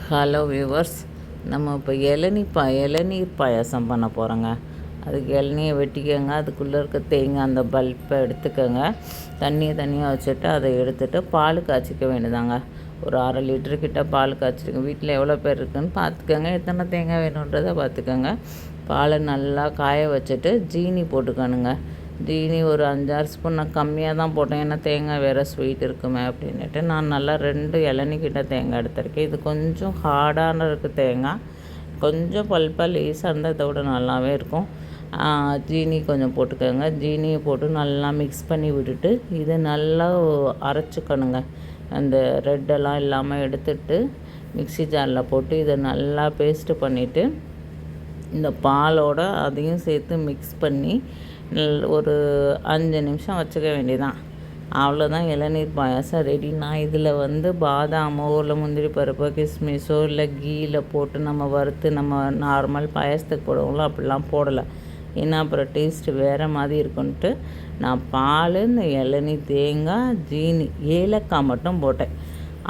Hello viewers, நம்ம இப்போ இளநீர் பாயாசம் பண்ண போகிறோங்க. அதுக்கு இளநியை வெட்டிக்கோங்க, அதுக்குள்ளே இருக்க தேங்காய் அந்த பல்ப்பை எடுத்துக்கோங்க. தண்ணியை தனியாக வச்சுட்டு அதை எடுத்துகிட்டு பால் காய்ச்சிக்க வேண்டியதாங்க. ஒரு 1/2 லிட்டரு கிட்ட பால் காய்ச்சிருங்க. வீட்டில் எவ்வளோ பேர் இருக்குதுன்னு பார்த்துக்கோங்க, எத்தனை தேங்காய் வேணுன்றதை பார்த்துக்கோங்க. பாலை நல்லா காய வச்சுட்டு ஜீனி போட்டுக்கணுங்க. ஜீனி ஒரு 5-6 ஸ்பூன், நான் கம்மியாக தான் போட்டேன், ஏன்னா தேங்காய் வேறு ஸ்வீட் இருக்குமே அப்படின்ட்டு. நான் நல்லா 2 இளநிக்கிட்ட தேங்காய் எடுத்திருக்கேன். இது கொஞ்சம் ஹார்டான இருக்குது தேங்காய், கொஞ்சம் பல்பாக லேசாக இருந்தால் இதை விட நல்லாவே இருக்கும். ஜீனி கொஞ்சம் போட்டுக்கோங்க. ஜீனியை போட்டு நல்லா மிக்ஸ் பண்ணி விட்டுட்டு இதை நல்லா அரைச்சிக்கணுங்க. அந்த ரெட்டெல்லாம் இல்லாமல் எடுத்துட்டு மிக்ஸி ஜாரில் போட்டு இதை நல்லா பேஸ்ட்டு பண்ணிவிட்டு இந்த பாலோட அதையும் சேர்த்து மிக்ஸ் பண்ணி ஒரு 5 நிமிஷம் வச்சுக்க வேண்டியதான். அவ்வளோதான், இளநீர் பாயாசம் ரெடி. நான் இதில் பாதாமோ இல்லை முந்திரி பருப்போ கிஸ்மிஸோ இல்லை கீயில் போட்டு நம்ம வறுத்து நம்ம நார்மல் பாயாசத்துக்கு போடுவோங்களோ அப்படிலாம் போடலை. ஏன்னா அப்புறம் டேஸ்ட்டு வேறு மாதிரி இருக்குன்ட்டு நான் பால், இந்த இளநீர், தேங்காய், ஜீனி, ஏலக்காய் மட்டும் போட்டேன்.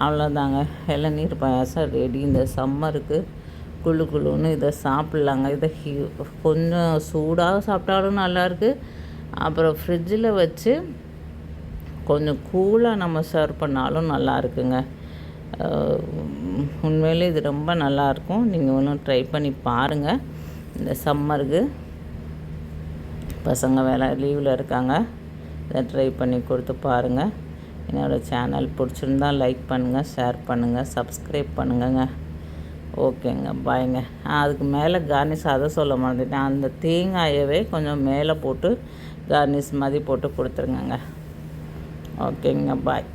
அவ்வளோதாங்க, இளநீர் பாயாசம் ரெடி. இந்த சம்மருக்கு குழு குழுன்னு இதை சாப்பிட்லாங்க. இதை கொஞ்சம் சூடாக சாப்பிட்டாலும் நல்லாயிருக்கு. அப்புறம் ஃப்ரிட்ஜில் வச்சு கொஞ்சம் கூலாக நம்ம சர்வ் பண்ணாலும் நல்லா இருக்குங்க. உண்மையிலே இது ரொம்ப நல்லாயிருக்கும். நீங்கள் ஒன்றும் ட்ரை பண்ணி பாருங்கள். இந்த சம்மருக்கு பசங்க வேலை லீவில் இருக்காங்க, இதை ட்ரை பண்ணி கொடுத்து பாருங்கள். என்னோடய சேனல் பிடிச்சிருந்தா லைக் பண்ணுங்கள், ஷேர் பண்ணுங்கள், சப்ஸ்கிரைப் பண்ணுங்கங்க. ஓகேங்க, பாய்ங்க. அதுக்கு மேலே கார்னிஷ் அதை சொல்ல மாட்டேன், அந்த தேங்காயவே கொஞ்சம் மேலே போட்டு கார்னிஷ் மாதிரி போட்டு கொடுத்துருங்கங்க. ஓகேங்க, பாய்.